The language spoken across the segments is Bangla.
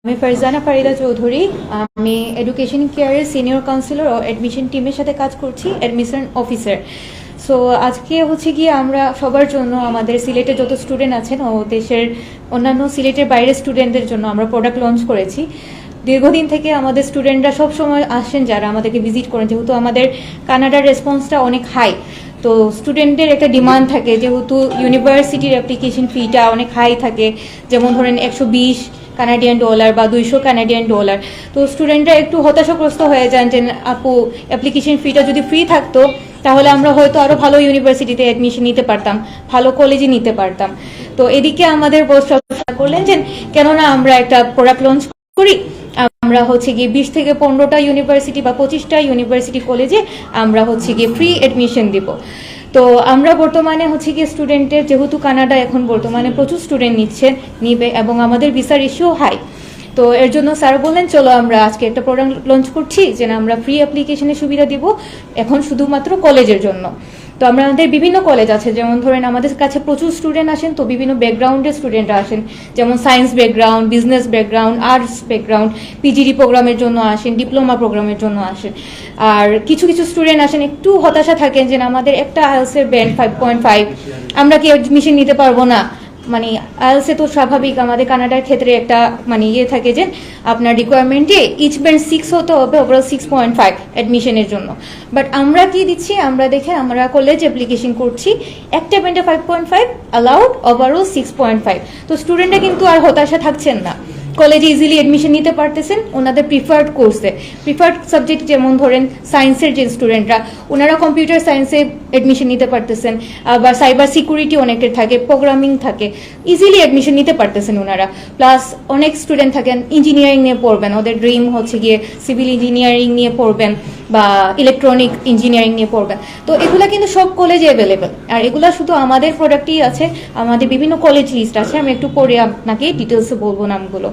আমি ফারজানা ফারিদা চৌধুরী। আমি এডুকেশন কেয়ারের সিনিয়র কাউন্সিলর ও অ্যাডমিশন টিমের সাথে কাজ করছি, অ্যাডমিশন অফিসার। সো আজকে হচ্ছে গিয়ে আমরা সবার জন্য, আমাদের সিলেটে যত স্টুডেন্ট আছেন ও দেশের অন্যান্য সিলেটের বাইরের স্টুডেন্টদের জন্য আমরা প্রোডাক্ট লঞ্চ করেছি। দীর্ঘদিন থেকে আমাদের স্টুডেন্টরা সব সময় আসেন, যারা আমাদেরকে ভিজিট করেন, যেহেতু আমাদের কানাডার রেসপন্সটা অনেক হাই, তো স্টুডেন্টদের একটা ডিমান্ড থাকে, যেহেতু ইউনিভার্সিটির অ্যাপ্লিকেশন ফিটা অনেক হাই থাকে, যেমন ধরেন 120 কানাডিয়ান ডলার বা 200 কানাডিয়ান ডলার। তো স্টুডেন্টরা একটু হতাশাগ্রস্ত হয়ে যান যে আপু অ্যাপ্লিকেশন ফিটা যদি ফ্রি থাকতো তাহলে আমরা হয়তো আরও ভালো ইউনিভার্সিটিতে অ্যাডমিশন নিতে পারতাম, ভালো কলেজে নিতে পারতাম। তো এদিকে আমাদের বস করলেন যে কেননা আমরা একটা প্রোডাক্ট লঞ্চ করি, আমরা হচ্ছে গিয়ে 20 থেকে 15টা ইউনিভার্সিটি বা 25টা ইউনিভার্সিটি কলেজে আমরা হচ্ছে গিয়ে ফ্রি অ্যাডমিশন দিব। তো আমরা বর্তমানে হচ্ছে গিয়ে স্টুডেন্টের, যেহেতু কানাডা এখন বর্তমানে প্রচুর স্টুডেন্ট নিবে এবং আমাদের ভিসার ইস্যু হাই, তো এর জন্য স্যার বললেন চলো আমরা আজকে একটা প্রোগ্রাম লঞ্চ করছি যে আমরা ফ্রি অ্যাপ্লিকেশনের সুবিধা দিব এখন শুধুমাত্র কলেজের জন্য। তো আমাদের বিভিন্ন কলেজ আছে, যেমন ধরেন আমাদের কাছে প্রচুর স্টুডেন্ট আসেন, তো বিভিন্ন ব্যাকগ্রাউন্ডের স্টুডেন্টরা আসেন, যেমন science background, business background, arts background, PGD প্রোগ্রামের জন্য আসেন, ডিপ্লোমা প্রোগ্রামের জন্য আসেন। আর কিছু কিছু স্টুডেন্ট আসেন একটু হতাশা থাকেন যে আমাদের একটা আইএলটিএস এর ব্যান্ড 5.5, আমরা কি অ্যাডমিশন নিতে পারবো না। মানে আইএলটিএস তো স্বাভাবিক, আমাদের কানাডার ক্ষেত্রে একটা মানে থাকে যে আপনার রিকোয়ারমেন্টে ইচ ব্যান্ড 6 হতে হবে, ওভারঅল 6.5 অ্যাডমিশনের জন্য। বাট আমরা কি দিচ্ছি, আমরা কলেজ অ্যাপ্লিকেশন করছি, একটা ব্যান্ডে 5.5 অ্যালাউড, ওভারঅল 6.5। তো স্টুডেন্টরা কিন্তু আর হতাশা থাকছেন না, কলেজে ইজিলি অ্যাডমিশন নিতে পারতেছেন ওনাদের প্রিফার্ড কোর্সে। প্রিফার্ড সাবজেক্ট যেমন ধরেন সায়েন্সের যে স্টুডেন্টরা, ওনারা কম্পিউটার সায়েন্সে অ্যাডমিশন নিতে পারতেছেন, আবার সাইবার সিকিউরিটি অনেকের থাকে, প্রোগ্রামিং থাকে, ইজিলি অ্যাডমিশন নিতে পারতেছেন ওনারা। প্লাস অনেক স্টুডেন্ট থাকেন ইঞ্জিনিয়ারিং নিয়ে পড়বেন, ওদের ড্রিম হচ্ছে গিয়ে সিভিল ইঞ্জিনিয়ারিং নিয়ে পড়বেন বা ইলেকট্রনিক ইঞ্জিনিয়ারিং নিয়ে পড়বেন। তো এগুলা কিন্তু সব কলেজে অ্যাভেলেবেল, আর এগুলা শুধু আমাদের প্রোডাক্টই আছে, আমাদের বিভিন্ন কলেজ লিস্ট আছে, আমি একটু পরে আপনাকে ডিটেলসে বলবো নামগুলো।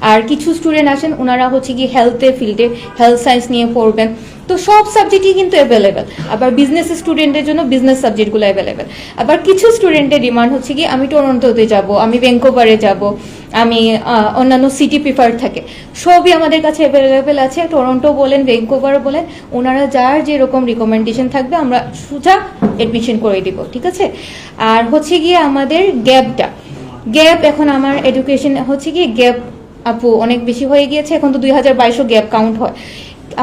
আর কিছু স্টুডেন্ট আসেন ওনারা হচ্ছে গিয়ে হেলথের ফিল্ডে, হেলথ সায়েন্স নিয়ে পড়বেন, তো সব সাবজেক্টই কিন্তু অ্যাভেলেবেল। আবার বিজনেস স্টুডেন্টের জন্য বিজনেস সাবজেক্টগুলো অ্যাভেলেবেল। আবার কিছু স্টুডেন্টের ডিমান্ড হচ্ছে গিয়ে আমি টরন্টোতে যাব, আমি ভ্যাঙ্কুভারে যাব, আমি অন্যান্য সিটি প্রিফার থাকে, সবই আমাদের কাছে অ্যাভেলেবেল আছে। টরন্টো বলেন, ভ্যাঙ্কুভার বলেন, ওনারা যার যেরকম রিকমেন্ডেশন থাকবে আমরা সোজা অ্যাডমিশন করে দিব, ঠিক আছে। আর হচ্ছে গিয়ে আমাদের গ্যাপ এখন আমার এডুকেশন হচ্ছে গিয়ে গ্যাপ আপু অনেক বেশি হয়ে গিয়েছে, এখন তো 2022 গ্যাপ কাউন্ট হয়।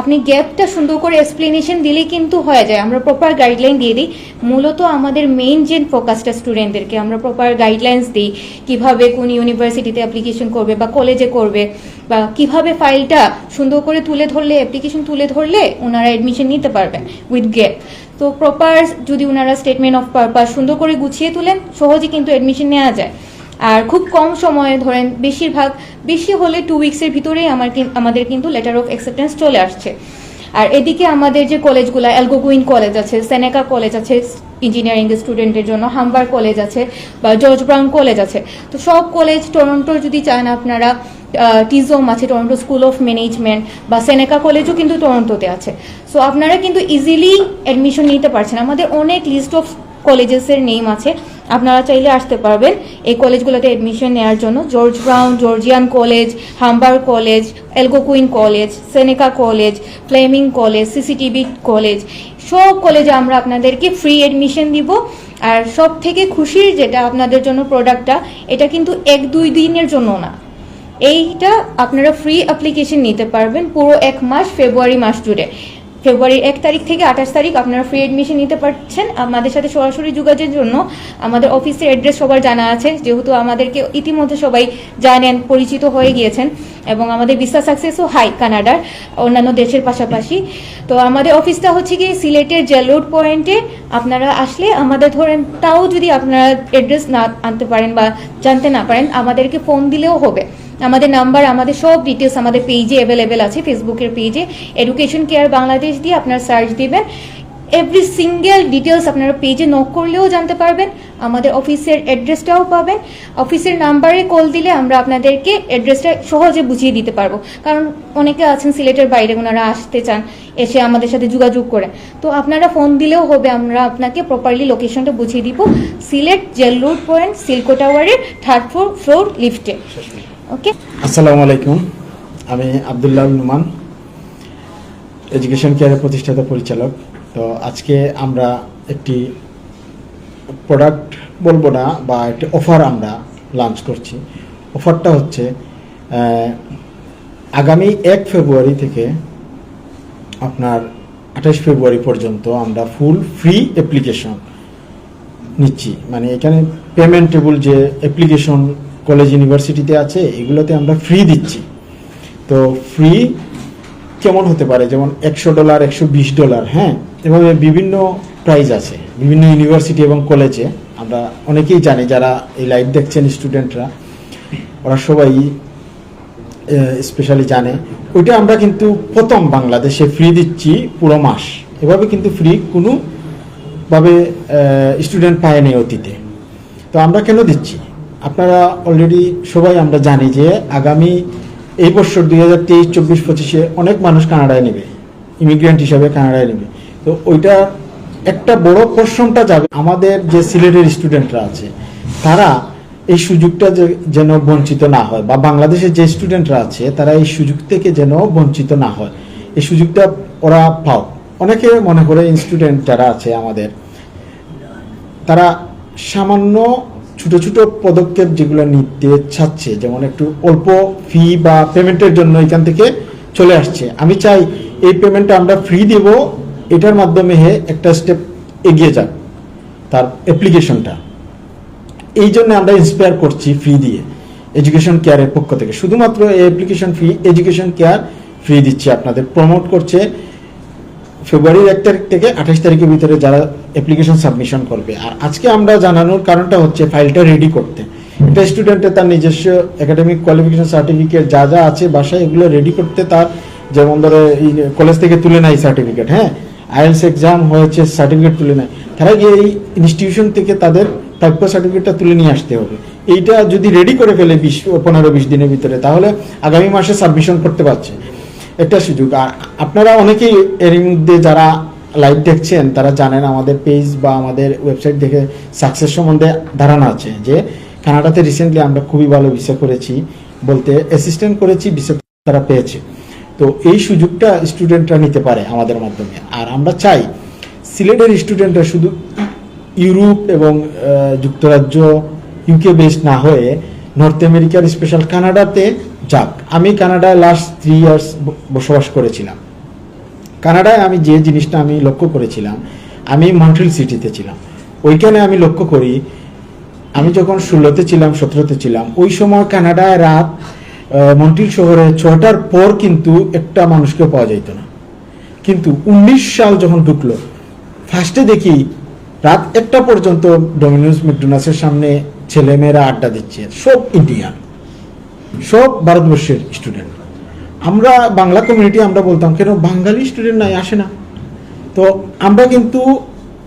আপনি গ্যাপটা সুন্দর করে এক্সপ্লেনেশন দিলেই কিন্তু হয়ে যায়, আমরা প্রপার গাইডলাইন দিয়ে দিই। মূলত আমাদের মেইন যে ফোকাসটা স্টুডেন্টদেরকে আমরা প্রপার গাইডলাইন্স দিই, কিভাবে কোন ইউনিভার্সিটিতে অ্যাপ্লিকেশন করবে বা কলেজে করবে, বা কিভাবে ফাইলটা সুন্দর করে তুলে ধরলে, অ্যাপ্লিকেশন তুলে ধরলে ওনারা অ্যাডমিশন নিতে পারবেন উইথ গ্যাপ। তো প্রপার যদি ওনারা স্টেটমেন্ট অফ পারপাস সুন্দর করে গুছিয়ে তুলেন, সহজে কিন্তু অ্যাডমিশন নেওয়া যায়। আর খুব কম সময়ে, ধরেন বেশি হলে 2 উইক্সের ভিতরেই আমাদের কিন্তু লেটার অফ অ্যাকসেপ্টেন্স চলে আসছে। আর এদিকে আমাদের যে কলেজগুলো, অ্যালগোকুইন কলেজ আছে, সেনেকা কলেজ আছে ইঞ্জিনিয়ারিং স্টুডেন্টের জন্য, হাম্বার কলেজ আছে বা জর্জ ব্রাউন কলেজ আছে। তো সব কলেজ, টরন্টোর যদি চান আপনারা, টিজোম আছে, টরন্টো স্কুল অফ ম্যানেজমেন্ট, বা সেনেকা কলেজও কিন্তু টরন্টোতে আছে। সো আপনারা কিন্তু ইজিলি অ্যাডমিশন নিতে পারছেন। আমাদের অনেক লিস্ট অফ কলেজেসের নেম আছে, আপনারা চাইলে আসতে পারবেন এই কলেজগুলোতে অ্যাডমিশন নেওয়ার জন্য। George Brown, Georgian college, Humber college, Algonquin college, Seneca college, Fleming college, CCTV college, সব কলেজে আমরা আপনাদেরকে ফ্রি অ্যাডমিশন দিব। আর সব থেকে খুশির যেটা আপনাদের জন্য প্রোডাক্টটা, এটা কিন্তু 1-2 দিনের জন্য না, এইটা আপনারা ফ্রি অ্যাপ্লিকেশন নিতে পারবেন পুরো 1 মাস, ফেব্রুয়ারি মাস জুড়ে। ফেব্রুয়ারির 1 তারিখ থেকে 28 তারিখ আপনারা ফ্রি অ্যাডমিশন নিতে পারছেন। আমাদের সাথে সরাসরি যোগাযোগের জন্য আমাদের অফিসের অ্যাড্রেস সবার জানা আছে, যেহেতু আমাদেরকে ইতিমধ্যে সবাই জানেন, পরিচিত হয়ে গিয়েছেন, এবং আমাদের ভিসা সাকসেসও হাই কানাডার অন্যান্য দেশের পাশাপাশি। তো আমাদের অফিসটা হচ্ছে কি সিলেটের জেল রোড পয়েন্টে। আপনারা আসলে আমাদের ধরেন, তাও যদি আপনারা অ্যাড্রেস না আনতে পারেন বা জানতে না পারেন, আমাদেরকে ফোন দিলেও হবে। আমাদের নাম্বার, আমাদের সব ডিটেলস আমাদের পেজে অ্যাভেলেবেল আছে, ফেসবুকের পেজে এডুকেশন কেয়ার বাংলাদেশ দিয়ে আপনারা সার্চ দিবেন, এভরি সিঙ্গেল ডিটেলস আপনারা পেজে নক করলেও জানতে পারবেন। আমাদের অফিসের অ্যাড্রেসটাও পাবেন, অফিসের নাম্বারে কল দিলে আমরা আপনাদেরকে অ্যাড্রেসটা সহজে বুঝিয়ে দিতে পারবো। কারণ অনেকে আছেন সিলেটের বাইরে, ওনারা আসতে চান, এসে আমাদের সাথে যোগাযোগ করেন, তো আপনারা ফোন দিলেও হবে, আমরা আপনাকে প্রপারলি লোকেশনটা বুঝিয়ে দিব। সিলেট জেল রোড পয়েন্ট, সিল্কো টাওয়ারের 3rd ফ্লোর লিফটে। ওকে, আসসালামু আলাইকুম। আমি আব্দুল্লাহ নুমান, এডুকেশন কেয়ারের প্রতিষ্ঠাতা পরিচালক। তো আজকে আমরা একটি প্রোডাক্ট বলবো না, বা একটি অফার আমরা লঞ্চ করছি। অফারটা হচ্ছে আগামী 1 ফেব্রুয়ারি থেকে আপনার 28 ফেব্রুয়ারি পর্যন্ত আমরা ফুল ফ্রি অ্যাপ্লিকেশন নিচ্ছি। মানে এখানে পেমেন্টেবল যে অ্যাপ্লিকেশন কলেজ ইউনিভার্সিটিতে আছে এগুলোতে আমরা ফ্রি দিচ্ছি। তো ফ্রি কেমন হতে পারে, যেমন $100, $120, হ্যাঁ, এভাবে বিভিন্ন প্রাইস আছে বিভিন্ন ইউনিভার্সিটি এবং কলেজে। আমরা অনেকেই জানি, যারা এই লাইভ দেখছেন স্টুডেন্টরা, ওরা সবাই স্পেশালি জানে। ওইটা আমরা কিন্তু প্রথম বাংলাদেশে ফ্রি দিচ্ছি পুরো মাস। এভাবে কিন্তু ফ্রি কোনোভাবে স্টুডেন্ট পায়নি অতীতে। তো আমরা কেন দিচ্ছি, আপনারা অলরেডি সবাই আমরা জানি যে আগামী এই বছর 2023-24-25-এ অনেক মানুষ কানাডায় নেবে, ইমিগ্রেন্ট হিসাবে কানাডায় নেবে। তো ওইটা একটা বড় পোর্শনটা যাবে আমাদের যে সিলেটের স্টুডেন্টরা আছে, তারা এই সুযোগটা যেন বঞ্চিত না হয়, বা বাংলাদেশের যে স্টুডেন্টরা আছে তারা এই সুযোগ থেকে যেন বঞ্চিত না হয়, এই সুযোগটা ওরা পাও। অনেকে মনে করে স্টুডেন্ট যারা আছে আমাদের, তারা সামান্য ছোট ছোট পদক্ষেপ যেগুলো নিতে চাচ্ছে, যেমন একটু অল্প ফি বা পেমেন্টের জন্য এখান থেকে চলে আসছে। আমি চাই এই পেমেন্টটা আমরা ফ্রি দেব, এটার মাধ্যমে একটা স্টেপ এগিয়ে যাক তার অ্যাপ্লিকেশনটা। এই জন্য আমরা ইন্সপায়ার করছি ফ্রি দিয়ে এডুকেশন কেয়ারের পক্ষ থেকে। শুধুমাত্র এই application fee, education care free দিচ্ছে আপনাদের, প্রমোট করছে। ফেব্রুয়ারির 1 তারিখ থেকে 28 তারিখের ভিতরে যারা অ্যাপ্লিকেশন সাবমিশন করবে। আর আজকে আমরা জানানোর কারণটা হচ্ছে ফাইলটা রেডি করতে। একটা স্টুডেন্টের তার নিজস্ব একাডেমিক কোয়ালিফিকেশন সার্টিফিকেট যা যা আছে বাসায়, এগুলো রেডি করতে তার, যেমন ধরো কলেজ থেকে তুলে নেয় সার্টিফিকেট, হ্যাঁ, আইএলস এক্সাম হয়েছে সার্টিফিকেট তুলে নেয়, তারা গিয়ে এই ইনস্টিটিউশন থেকে তাদের প্রাপ্য সার্টিফিকেটটা তুলে নিয়ে আসতে হবে। এইটা যদি রেডি করে ফেলে 15-20 দিনের ভিতরে, তাহলে আগামী মাসে সাবমিশন করতে পারছে, একটা সুযোগ। আর আপনারা অনেকেই এর মধ্যে যারা লাইভ দেখছেন তারা জানেন, আমাদের পেজ বা আমাদের ওয়েবসাইট দেখে সাকসেস সম্বন্ধে ধারণা আছে যে কানাডাতে রিসেন্টলি আমরা খুবই ভালো ভিসা করেছি, বলতে অ্যাসিস্ট্যান্ট করেছি, ভিসা তারা পেয়েছে। তো এই সুযোগটা স্টুডেন্টরা নিতে পারে আমাদের মাধ্যমে। আর আমরা চাই সিলেটের স্টুডেন্টরা শুধু ইউরোপ এবং যুক্তরাজ্য, ইউকে বেসড না হয়ে নর্থ আমেরিকার, স্পেশাল কানাডাতে যাক। আমি কানাডায় লাস্ট 3 ইয়ার্স বসবাস করেছিলাম। কানাডায় আমি যে জিনিসটা আমি লক্ষ্য করেছিলাম, আমি মন্ট্রিল সিটিতে ছিলাম, ওইখানে আমি লক্ষ্য করি, আমি যখন 16তে ছিলাম, 17তে ছিলাম, ওই সময় কানাডায় রাত মন্ট্রিল শহরে 6টার পর কিন্তু একটা মানুষকে পাওয়া যেত না। কিন্তু 19 সাল যখন ঢুকলো, ফার্স্টে দেখি রাত 1টা পর্যন্ত ডোমিনোস ম্যাকডোনাল্ডসের সামনে ছেলেমেয়েরা আড্ডা দিচ্ছে, সব ইন্ডিয়ান, সব ভারতবর্ষের স্টুডেন্ট। আমরা বাংলা কমিউনিটি আমরা বলতাম কেন বাঙালি স্টুডেন্ট নাই, আসে না। তো আমরা কিন্তু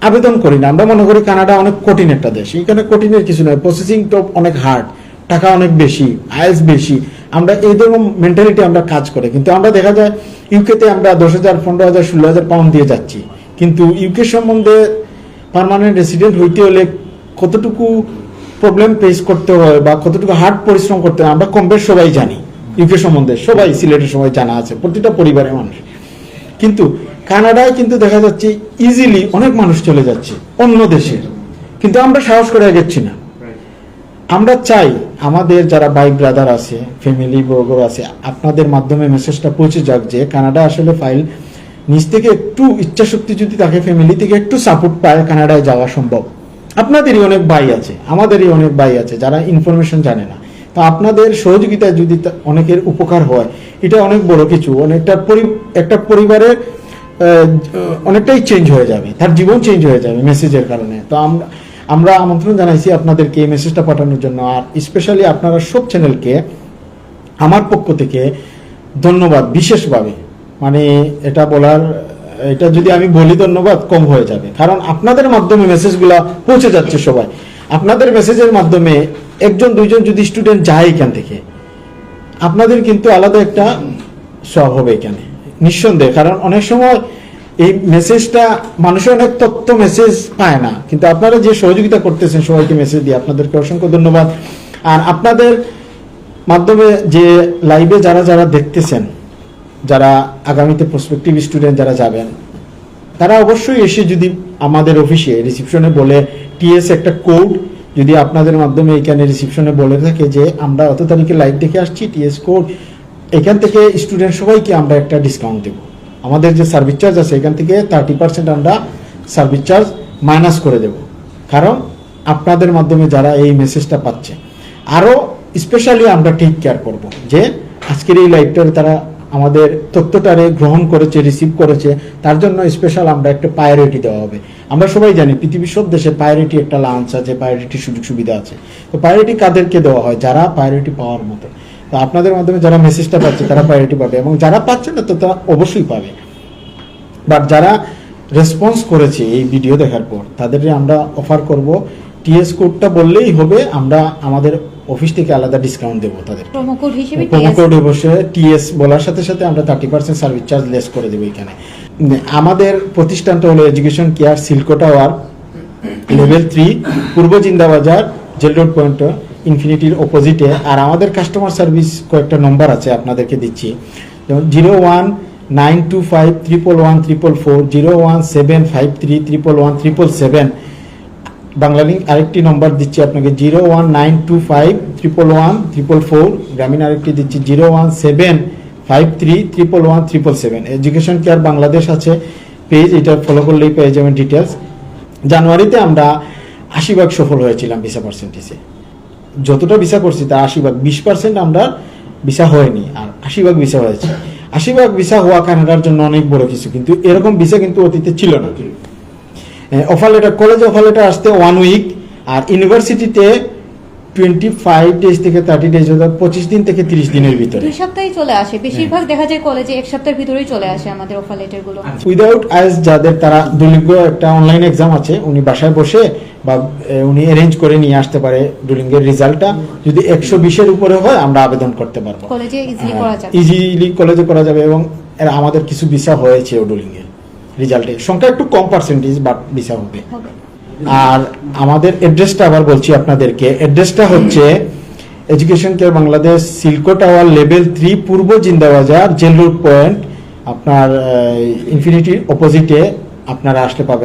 আবেদন করি না, আমরা মনে করি কানাডা অনেক কঠিন একটা দেশ, এখানে কঠিনের কিছু নয়, প্রসেসিং তো অনেক হার্ড, টাকা অনেক বেশি, আইএলস বেশি, আমরা এই ধরনের মেন্টালিটি আমরা কাজ করে। কিন্তু আমরা দেখা যায় ইউকেতে আমরা 10,000, 15,000, 16,000 পাউন্ড দিয়ে যাচ্ছি, কিন্তু ইউকে সম্বন্ধে পার্মানেন্ট রেসিডেন্ট হইতে হলে কতটুকু প্রবলেম ফেস করতে হয় বা কতটুকু হার্ড পরিশ্রম করতে হয় আমরা কম বেশ সবাই জানি। ইউকে সম্বন্ধে সবাই, সিলেটের সবাই জানা আছে, প্রতিটা পরিবারের মানুষ। কিন্তু কানাডায় কিন্তু দেখা যাচ্ছে ইজিলি অনেক মানুষ চলে যাচ্ছে অন্য দেশে, কিন্তু আমরা সাহস করে এগোচ্ছি না। আমরা চাই আমাদের যারা বাইক ব্রাদার আছে, ফ্যামিলি বর্গ আছে, আপনাদের মাধ্যমে মেসেজটা পৌঁছে যাক যে কানাডা আসলে ফাইল নিজ থেকে একটু ইচ্ছাশক্তি যদি তাকে ফ্যামিলি থেকে একটু সাপোর্ট পায়, কানাডায় যাওয়া সম্ভব। আপনাদেরই অনেক ভাই আছে, আমাদেরই অনেক ভাই আছে যারা ইনফরমেশন জানে না। তো আপনাদের সহযোগিতায় যদি অনেকের উপকার হয়, এটা অনেক বড় কিছু। একটা পরিবারের অনেকটাই চেঞ্জ হয়ে যাবে, তার জীবন চেঞ্জ হয়ে যাবে মেসেজের কারণে। তো আমরা আমন্ত্রণ জানাইছি আপনাদেরকে এই মেসেজটা পাঠানোর জন্য। আর স্পেশালি আপনারা সব চ্যানেলকে আমার পক্ষ থেকে ধন্যবাদ বিশেষভাবে। মানে এটা বলার, এটা যদি আমি বলি ধন্যবাদ কম হয়ে যাবে, কারণ আপনাদের মাধ্যমে মেসেজগুলো পৌঁছে যাচ্ছে সবাই। আপনাদের মেসেজের মাধ্যমে 1-2 যদি স্টুডেন্ট যায় এখান থেকে, আপনাদের কিন্তু আলাদা একটা সব হবে এখানে নিঃসন্দেহে। কারণ অনেক সময় এই মেসেজটা মানুষের অনেক তথ্য মেসেজ পায় না, কিন্তু আপনারা যে সহযোগিতা করতেছেন সবাইকে মেসেজ দিয়ে, আপনাদেরকে অসংখ্য ধন্যবাদ। আর আপনাদের মাধ্যমে যে লাইভে যারা যারা দেখতেছেন, যারা আগামীতে প্রসপেক্টিভ স্টুডেন্ট যারা যাবেন, তারা অবশ্যই এসে যদি আমাদের অফিসে রিসিপশনে বলে টিএস একটা কোড যদি আপনাদের মাধ্যমে এখানে রিসিপশনে বলে থাকে যে আমরা অত তারিখে লাইভ দেখে আসছি, টিএস কোড, এখান থেকে স্টুডেন্ট সবাইকে আমরা একটা ডিসকাউন্ট দেব। আমাদের যে সার্ভিস চার্জ আছে এখান থেকে 30% আমরা সার্ভিস চার্জ মাইনাস করে দেব, কারণ আপনাদের মাধ্যমে যারা এই মেসেজটা পাচ্ছে। আরও স্পেশালি আমরা টেক কেয়ার করব যে আজকের এই লাইভটার তারা আমাদের তথ্যটারে গ্রহণ করেছে, রিসিভ করেছে, তার জন্য স্পেশাল আমরা একটা প্রায়োরিটি দেওয়া হবে। আমরা সবাই জানি পৃথিবীর সব দেশে প্রায়োরিটি একটা লাঞ্চ আছে, প্রায়োরিটি সুযোগ সুবিধা আছে। তো প্রায়োরিটি কাদেরকে দেওয়া হয়? যারা প্রায়োরিটি পাওয়ার মতো। তো আপনাদের মাধ্যমে যারা মেসেজটা পাচ্ছে তারা প্রায়োরিটি পাবে, এবং যারা পাচ্ছে না তো তারা অবশ্যই পাবে। বাট যারা রেসপন্স করেছে এই ভিডিও দেখার পর তাদের আমরা অফার করব, টিএস কোডটা বললেই হবে, আমরা আমাদের অফিস থেকে আলাদা ডিসকাউন্ট দেবো তাদের। প্রোমো কোড হিসেবে প্রোমো কোড বসে টিএস বলার সাথে সাথে আমরা 30% সার্ভিস চার্জ লেস করে দেবো এখানে। আমাদের প্রতিষ্ঠানটা হলো education care, Silco tower, level 3, পূর্ব জিন্দাবাজার, জেল রোড পয়েন্ট, ইনফিনিটির অপোজিটে। আর আমাদের কাস্টমার সার্ভিস কয়েকটা নম্বর আছে আপনাদেরকে দিচ্ছি, যেমন 0192531144, 01753117777। বাংলা লিঙ্ক আরেকটি নম্বর দিচ্ছি আপনাকে 01925111144, গ্রামীণ আরেকটি দিচ্ছি 01753111177। এডুকেশন কেয়ার বাংলাদেশ আছে পেজ, এটা ফলো করলেই পেয়ে যাবেন ডিটেলস। জানুয়ারিতে আমরা 80% সফল হয়েছিলাম ভিসা পার্সেন্টেজে। যতটা ভিসা করছি তার 80%, 20% আমরা ভিসা হয়নি, আর 80% ভিসা হয়েছে। 80% ভিসা হওয়া কানাডার জন্য অনেক বড় কিছু, কিন্তু এরকম ভিসা কিন্তু অতীতে ছিল না। অফার লেটার, কলেজে অফার লেটার আসতে 1 উইক, আর ইউনিভার্সিটিতে 25 ডেজ থেকে 30 ডেজ, 25 দিন থেকে 30 দিনের ভিতরে, 2 সপ্তাহে চলে আসে। বেশিরভাগ দেখা যায় কলেজে 1 সপ্তাহের ভিতরেই চলে আসে আমাদের অফার লেটার গুলো। উইদাউট আইএস যাদের, তারা দুলিঙ্গ একটা অনলাইন এক্সাম আছে, উনি বাসায় বসে বা উনি অ্যারেঞ্জ করে নিয়ে আসতে পারে ডুলিঙ্গের রেজাল্টটা। যদি 120-এর উপরে হয় আমরা আবেদন করতে পারবো, কলেজে ইজিলি করা যাবে, ইজিলি কলেজে করা যাবে। এবং আমাদের কিছু ভিসা হয়েছে ডুলিঙ্গের রেজাল্টের সংখ্যা একটু কম পার্সেন্টেজ, বাট ভিসা হবে। আর আমাদের অ্যাড্রেসটা আবার বলছি আপনাদেরকে, অ্যাড্রেসটা হচ্ছে education care Bangladesh, Silco tower, level 3, পূর্ব জিন্দাবাজার, জেল রোড পয়েন্ট, আপনার ইনফিনিটির অপোজিটে আপনারা আসলে পাবেন।